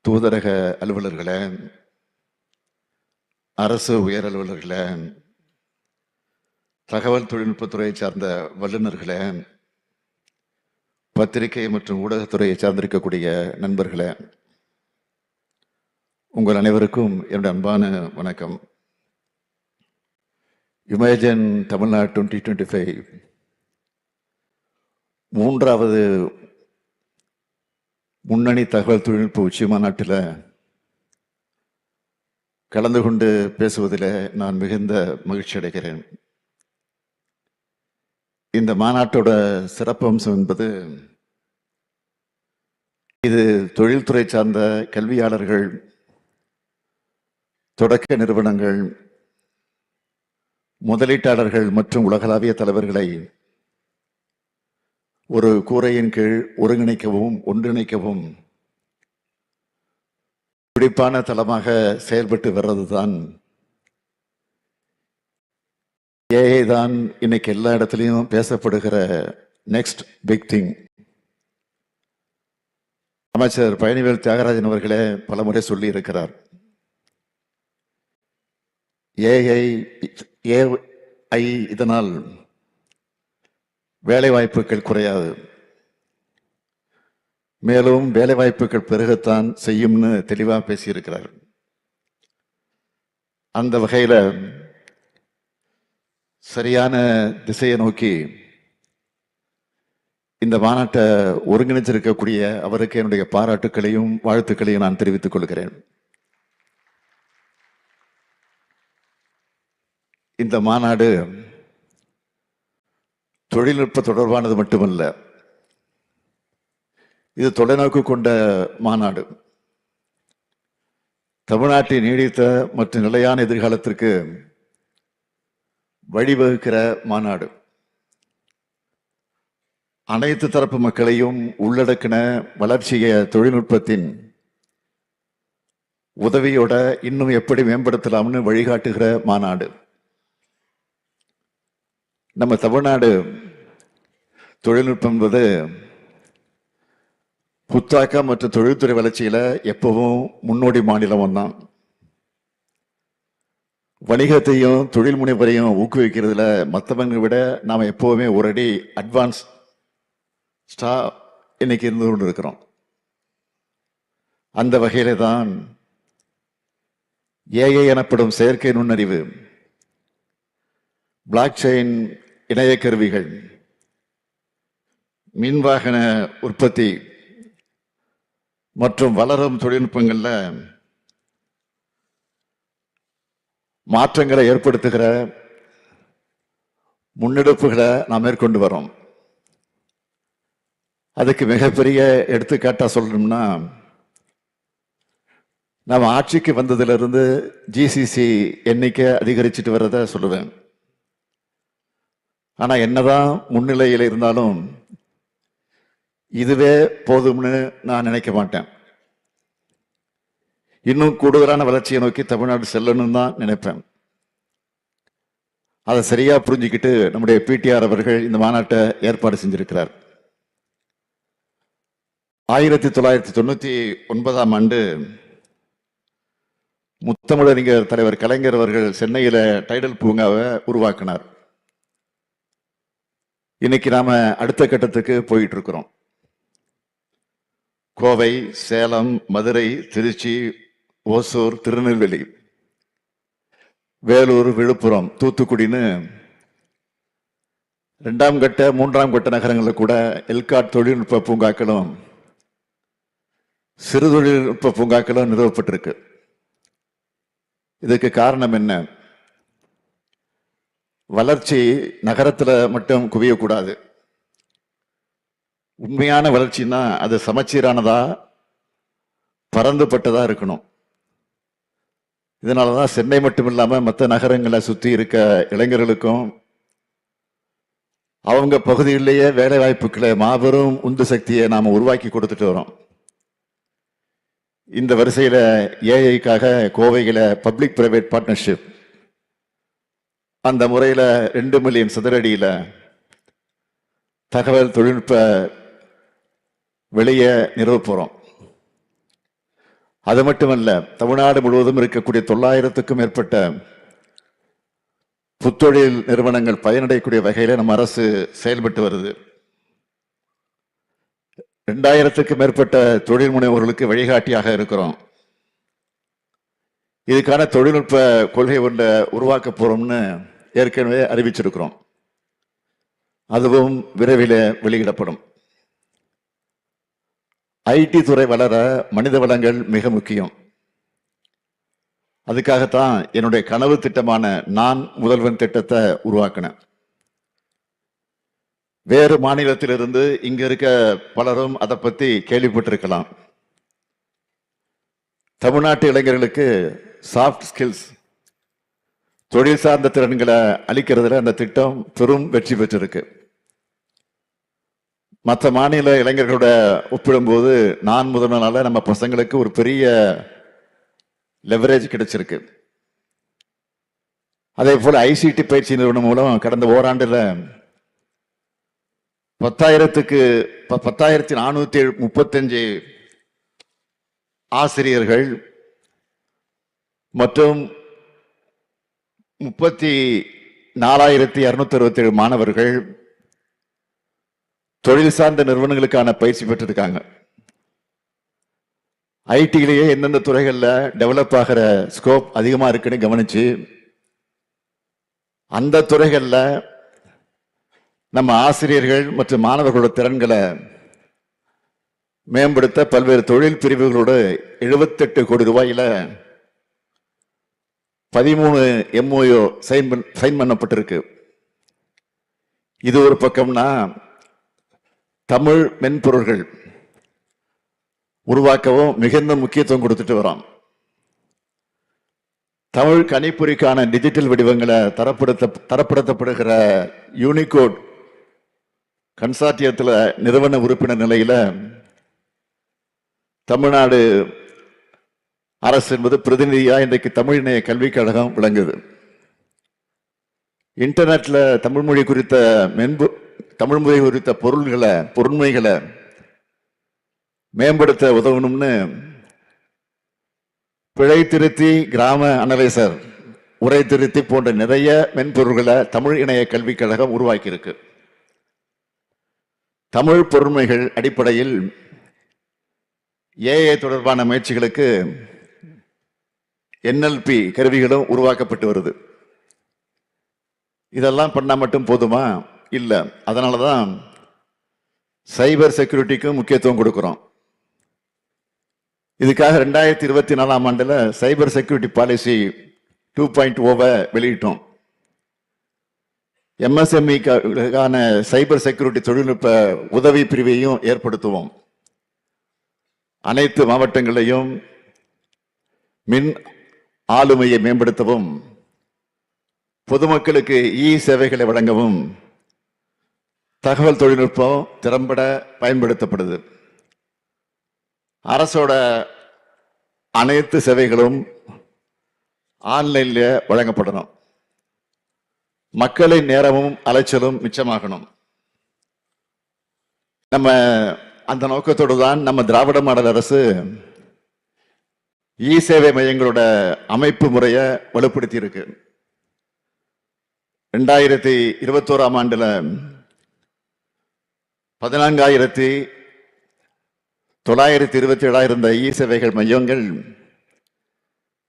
தூதரக அலுவலர்களே, அரசு உயர் அலுவலர்களே, தகவல் தொழில்நுட்பத்துறையை சார்ந்த வல்லுநர்களே, பத்திரிகை மற்றும் ஊடகத்துறையை சார்ந்திருக்கக்கூடிய நண்பர்களே, உங்கள் அனைவருக்கும் என்னுடைய அன்பான வணக்கம். இமேஜின் தமிழ்நாடு 2025 மூன்றாவது முன்னணி தகவல் தொழில்நுட்ப உச்சி மாநாட்டில் கலந்து கொண்டு பேசுவதில் நான் மிகுந்த மகிழ்ச்சி அடைகிறேன். இந்த மாநாட்டோட சிறப்பம்சம் என்பது, இது தொழில்துறை சார்ந்த கல்வியாளர்கள், தொடக்க நிறுவனங்கள், முதலீட்டாளர்கள் மற்றும் உலகளாவிய தலைவர்களை ஒரு கூரையின் கீழ் ஒருங்கிணைக்கவும் ஒன்றிணைக்கவும் பிடிப்பான தளமாக செயல்பட்டு வர்றதுதான். ஏஐ தான் இன்னைக்கு எல்லா இடத்துலையும் பேசப்படுகிற நெக்ஸ்ட் பிக் திங். அமைச்சர் பழனிவேல் தியாகராஜன் அவர்களே பலமுறை சொல்லி இருக்கிறார், ஏஐ இதனால் வேலை வாய்ப்புகள் குறையாது, மேலும் வேலை வாய்ப்புகள் பெருகத்தான் செய்யும்னு தெளிவாக பேசியிருக்கிறார். அந்த வகையில் சரியான திசையை நோக்கி இந்த மாநாட்டை ஒருங்கிணைச்சிருக்கக்கூடிய அவருக்கு என்னுடைய பாராட்டுக்களையும் வாழ்த்துக்களையும் நான் தெரிவித்துக் கொள்கிறேன். இந்த மாநாடு தொழில்நுட்ப தொடர்பானது மட்டுமல்ல, இது தொலைநோக்கு கொண்ட மாநாடு. தமிழ்நாட்டின் நீடித்த மற்றும் நிலையான எதிர்காலத்திற்கு வழிவகுக்கிற மாநாடு. அனைத்து தரப்பு மக்களையும் உள்ளடக்கின வளர்ச்சியை தொழில்நுட்பத்தின் உதவியோட இன்னும் எப்படி மேம்படுத்தலாம்னு வழிகாட்டுகிற மாநாடு. நம்ம தமிழ்நாடு தொழில்நுட்பம் என்பது புத்தாக்க மற்றும் தொழில்துறை வளர்ச்சியில எப்பவும் முன்னோடி மாநிலம் தான். வணிகத்தையும் தொழில் முனைவரையும் ஊக்குவிக்கிறதுல மற்றவங்களை விட நாம் எப்பவுமே ஒரு அடி அட்வான்ஸ் இன்னைக்கு இருந்து கொண்டு இருக்கிறோம். அந்த வகையில தான் ஏஐ எனப்படும் செயற்கை நுண்ணறிவு, பிளாக் செயின் இணைய கருவிகள், மின்வாகன உற்பத்தி மற்றும் வளரும் தொழில்நுட்பங்கள்ல மாற்றங்களை ஏற்படுத்துகிற முன்னெடுப்புகளை நாம் மேற்கொண்டு வரோம். அதுக்கு மிகப்பெரிய எடுத்துக்காட்டா சொல்லணும்னா, நாம் ஆட்சிக்கு வந்ததிலிருந்து ஜிசிசி எண்ணிக்கை அதிகரிச்சுட்டு வர்றத சொல்லுவேன். ஆனா என்னதான் முன்னிலையில் இருந்தாலும் இதுவே போதும்னு நான் நினைக்க மாட்டேன். இன்னும் கூடுதலான வளர்ச்சியை நோக்கி தமிழ்நாடு செல்லணும் தான் நினைப்பேன். அதை சரியா புரிஞ்சுக்கிட்டு நம்முடைய பிடிஆர் அவர்கள் இந்த மாநாட்டை ஏற்பாடு செஞ்சிருக்கிறார். 1999ஆம் ஆண்டு முத்தமிழறிஞர் தலைவர் கலைஞர் அவர்கள் சென்னையில டைடல் பூங்காவை உருவாக்கினார். இன்னைக்கு நாம அடுத்த கட்டத்துக்கு போயிட்டு இருக்கிறோம். கோவை, சேலம், மதுரை, திருச்சி, ஓசூர், திருநெல்வேலி, வேலூர், விழுப்புரம், தூத்துக்குடின்னு 2ஆம் கட்ட 3ஆம் கட்ட நகரங்களில் கூட எல்காட் தொழில்நுட்ப பூங்காக்களும் சிறு தொழில்நுட்ப பூங்காக்களும் நிறுவப்பட்டிருக்கு. இதுக்கு காரணம் என்ன? வளர்ச்சி நகரத்துல மட்டும் குவியக்கூடாது. உண்மையான வளர்ச்சின்னா அது சமச்சீரானதா, பரந்துபட்டதா இருக்கணும். இதனாலதான் சென்னை மட்டும் இல்லாம மற்ற நகரங்களை சுத்தி இருக்க இளைஞர்களுக்கும் அவங்க பகுதிகளிலேயே வேலை வாய்ப்புகளை மாபெரும் உந்து சக்தியை நாம உருவாக்கி கொடுத்துட்டு வரோம். இந்த வரிசையில ஏஐக்காக கோவையில பப்ளிக் பிரைவேட் பார்ட்னர்ஷிப், அந்த முறையில 2 மில்லியன் சதுரடியில தகவல் தொழில்நுட்ப வெளியே நிறுவ போறோம். அது மட்டுமல்ல, தமிழ்நாடு முழுவதும் இருக்கக்கூடிய 900க்கும் மேற்பட்ட புத்தொழில் நிறுவனங்கள் பயனடையக்கூடிய வகையில் நம்ம அரசு செயல்பட்டு வருது. 2000க்கும் மேற்பட்ட தொழில் முனைவோர்களுக்கு வழிகாட்டியாக இருக்கிறோம். இதுக்கான தொழில்நுட்ப கொள்கை ஒன்றை உருவாக்க போறோம்னு ஏற்கனவே அறிவிச்சிருக்கிறோம். அதுவும் விரைவில் வெளியிடப்படும். ஐடி துறை வளர மனித வளங்கள் மிக முக்கியம். அதுக்காகத்தான் என்னுடைய கனவு திட்டமான நான் முதல்வன் திட்டத்தை உருவாக்கினேன். வேறு மாநிலத்திலிருந்து இங்க இருக்க பலரும் அதை பத்தி கேள்விப்பட்டிருக்கலாம். தமிழ்நாட்டு இளைஞர்களுக்கு சாஃப்ட் ஸ்கில்ஸ், தொழில் சார்ந்த திறன்களை அளிக்கிறதுல அந்த திட்டம் பெரும் வெற்றி பெற்றிருக்கு. மற்ற மாநில இளைஞர்களோட ஒப்பிடும்போது நான் முதல்வனால நம்ம பசங்களுக்கு ஒரு பெரிய லெவரேஜ் கிடைச்சிருக்கு. அதே போல ஐசிடி பயிற்சி நிறுவனம் மூலம் கடந்த ஓராண்டுல 10,435 ஆசிரியர்கள் மற்றும் 34,267 மாணவர்கள் தொழில் சார்ந்த நிறுவனங்களுக்கான பயிற்சி பெற்றிருக்காங்க. ஐடியிலேயே எந்தெந்த துறைகள்ல டெவலப் ஆகிற ஸ்கோப் அதிகமா இருக்குன்னு கவனிச்சு அந்த துறைகள்ல நம்ம ஆசிரியர்கள் மற்றும் மாணவர்களோட திறன்களை மேம்படுத்த பல்வேறு தொழில் பிரிவுகளோடு 78 கோடி ரூபாயில 13 MOU சைன் பண்ணப்பட்டிருக்கு. இது ஒரு பக்கம்னா, தமிழ் மென்பொருள்கள் உருவாக்கவும் மிகுந்த முக்கியத்துவம் கொடுத்துட்டு வரோம். தமிழ் கணிப்பொறிக்கான டிஜிட்டல் வடிவங்களை தரப்படுத்தப்படுகிற யூனிகோட் கன்சார்டியத்தில் நிறுவன உறுப்பினர் நிலையில தமிழ்நாடு அரசு என்பது பிரதிநிதியா இன்றைக்கு தமிழ் இணைய கல்விக் கழகம் விளங்குது. இன்டர்நெட்ல தமிழ் மொழி குறித்த பொருண்மைகளை மேம்படுத்த உதவணும்னு பிழை திருத்தி, கிராம அனலைசர், உரை திருத்தி போன்ற நிறைய மென்பொருள்களை தமிழ் இணைய கல்விக் கழகம் உருவாக்கி இருக்கு. தமிழ் பொருண்மைகள் அடிப்படையில் ஏஐ தொடர்பான முயற்சிகளுக்கு NLP கருவிகளும் உருவாக்கப்பட்டு வருது. இதெல்லாம் பண்ணா மட்டும் போதுமா? இல்ல. அதனாலதான் சைபர் செக்யூரிட்டிக்கும் முக்கியத்துவம் கொடுக்கிறோம். இதுக்காக 2024ஆம் ஆண்டுல சைபர் செக்யூரிட்டி பாலிசி 2.0 வெளியிட்டோம். MSME-க்கான சைபர் செக்யூரிட்டி தொழில்நுட்ப உதவி பிரிவையும் ஏற்படுத்துவோம். அனைத்து மாவட்டங்களையும் மின் ஆளுமையை மேம்படுத்தவும், பொதுமக்களுக்கு சேவைகளை வழங்கவும் தகவல் தொழில்நுட்பம் திறம்பட பயன்படுத்தப்படுது. அரசோட அனைத்து சேவைகளும் ஆன்லைன்ல வழங்கப்படணும். மக்களின் நேரமும் அலைச்சலும் மிச்சமாகணும். நம்ம அந்த நோக்கத்தோடு தான் நம்ம திராவிட மாடல் அரசு சேவை மையங்களோட அமைப்பு முறையை வலுப்படுத்தி இருக்கு. 2021ஆம் ஆண்டுல 14,927 இருந்த சேவைகள் மையங்கள்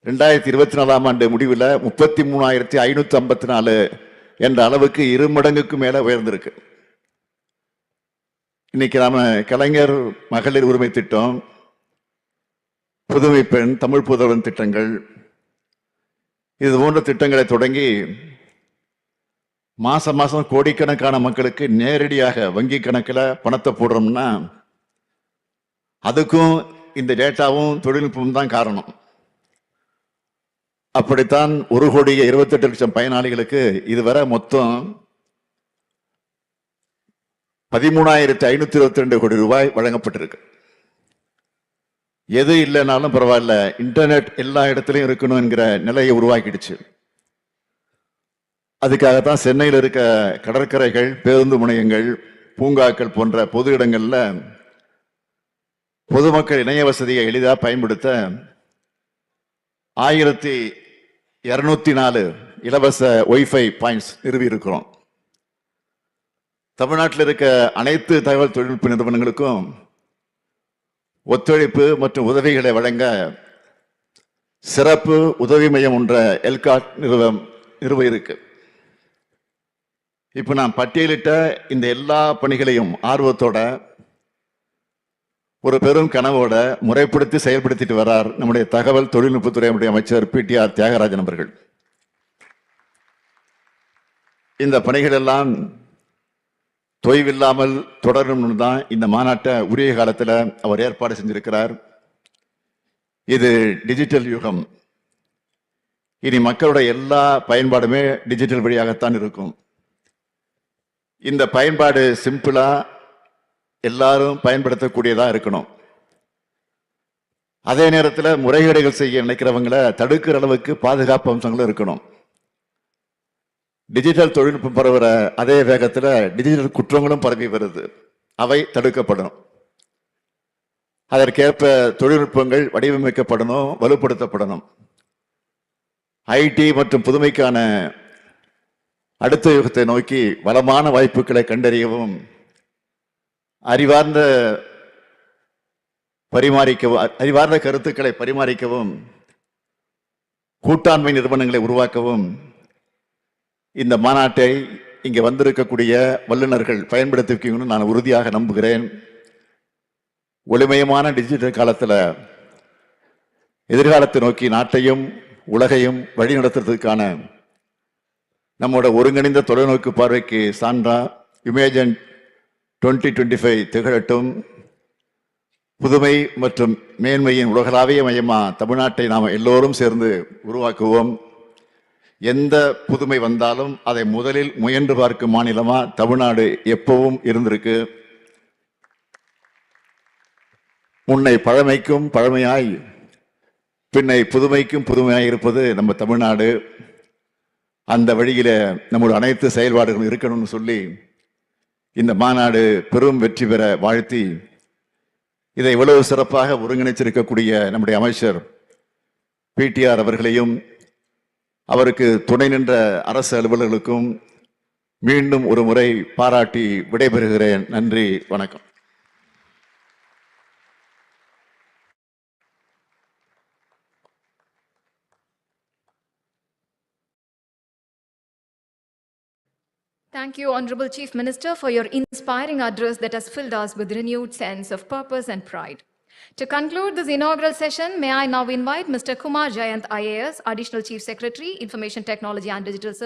2024ஆம் ஆண்டு முடிவில் 33,554 என்ற அளவுக்கு 2 மடங்குக்கு மேல உயர்ந்திருக்கு. இன்னைக்கு நாம கலைஞர் மகளிர் உரிமை திட்டம், புதுமை பெண், தமிழ் புதல்வன் திட்டங்கள், இது போன்ற திட்டங்களை தொடங்கி மாசம் மாசம் கோடிக்கணக்கான மக்களுக்கு நேரடியாக வங்கி கணக்கில் பணத்தை போடுறோம்னா அதுக்கும் இந்த டேட்டாவும் தொழில்நுட்பமும் தான் காரணம். அப்படித்தான் 1,28,00,000 பயனாளிகளுக்கு இதுவரை மொத்தம் 13,522 கோடி ரூபாய் வழங்கப்பட்டிருக்கு. எது இல்லைனாலும் பரவாயில்ல, இன்டர்நெட் எல்லா இடத்துலையும் இருக்கணும் என்கிற நிலையை உருவாக்கிடுச்சு. அதுக்காகத்தான் சென்னையில் இருக்க கடற்கரைகள், பேருந்து முனையங்கள், பூங்காக்கள் போன்ற பொது இடங்கள்ல பொதுமக்கள் இணைய வசதியை எளிதாக பயன்படுத்த 1204 இலவச ஒய்ஃபை பாயிண்ட்ஸ் நிறுவி இருக்கிறோம். தமிழ்நாட்டில் இருக்க அனைத்து தகவல் தொழில்நுட்ப நிறுவனங்களுக்கும் ஒத்துழைப்பு மற்றும் உதவிகளை வழங்க சிறப்பு உதவி மையம் ஒன்ற எல்காட் நிறுவ இருக்கு. இப்ப நான் பட்டியலிட்ட இந்த எல்லா பணிகளையும் ஆர்வத்தோட ஒரு பெரும் கனவோட முறைப்படுத்தி செயல்படுத்திட்டு வரார் நம்முடைய தகவல் தொழில்நுட்பத்துறை அமைச்சர் PTR தியாகராஜன் அவர்கள். இந்த பணிகள் எல்லாம் தொய்வில்லாமல் தொடரணும்னு தான் இந்த மாநாட்டை உரிய காலத்தில் அவர் ஏற்பாடு செஞ்சிருக்கிறார். இது டிஜிட்டல் யுகம். இனி மக்களுடைய எல்லா பயன்பாடுமே டிஜிட்டல் வழியாகத்தான் இருக்கும். இந்த பயன்பாடு சிம்பிளா எல்லாரும் பயன்படுத்தக்கூடியதா இருக்கணும். அதே நேரத்தில் முறைகேடுகள் செய்ய நினைக்கிறவங்களை தடுக்கிற அளவுக்கு பாதுகாப்பு அம்சங்களும் இருக்கணும். டிஜிட்டல் தொழில்நுட்பம் பரவுற அதே வேகத்தில் டிஜிட்டல் குற்றங்களும் பரவி வருது. அவை தடுக்கப்படணும். அதற்கேற்ப தொழில்நுட்பங்கள் வடிவமைக்கப்படணும், வலுப்படுத்தப்படணும். ஐடி மற்றும் புதுமைக்கான அடுத்த யுகத்தை நோக்கி வளமான வாய்ப்புகளை கண்டறியவும், அறிவார்ந்த கருத்துக்களை பரிமாறிக்கவும், கூட்டாண்மை நிறுவனங்களை உருவாக்கவும் இந்த மாநாட்டை இங்கே வந்திருக்கக்கூடிய வல்லுநர்கள் பயன்படுத்திக்கணும்னு நான் உறுதியாக நம்புகிறேன். ஒளிமயமான டிஜிட்டல் காலத்தில் எதிர்காலத்தை நோக்கி நாட்டையும் உலகையும் வழிநடத்துறதுக்கான நம்மோட ஒருங்கிணைந்த தொலைநோக்கு பார்வைக்கு சான்றா இமேஜன் 2025 திகழட்டும். புதுமை மற்றும் மேன்மையின் உலகளாவிய மையமா தமிழ்நாட்டை நாம் எல்லோரும் சேர்ந்து உருவாக்குவோம். எந்த புதுமை வந்தாலும் அதை முதலில் முயன்று பார்க்கும் மாநிலமா தமிழ்நாடு எப்பவும் இருந்திருக்கு. முன்னை பழமைக்கும் பழமையாய் பின்னை புதுமைக்கும் புதுமையாய் இருப்பது நம்ம தமிழ்நாடு. அந்த வழியில நம்முடைய அனைத்து செயல்பாடுகளும் இருக்கணும்னு சொல்லி இந்த மாநாடு பெரும் வெற்றி பெற வாழ்த்தி, இதை இவ்வளவு சிறப்பாக ஒருங்கிணைச்சிருக்கக்கூடிய நம்முடைய அமைச்சர் PTR அவர்களையும் அவருக்கு துணை நின்ற அரசு அலுவலர்களுக்கும் மீண்டும் ஒரு முறை பாராட்டி விடைபெறுகிறேன். நன்றி, வணக்கம். Thank you, Honorable Chief Minister, for your inspiring address that has filled us with renewed sense of purpose and pride. To conclude this inaugural session, may I now invite Mr. Kumar Jayant, IAS, Additional Chief Secretary, Information Technology and Digital Services.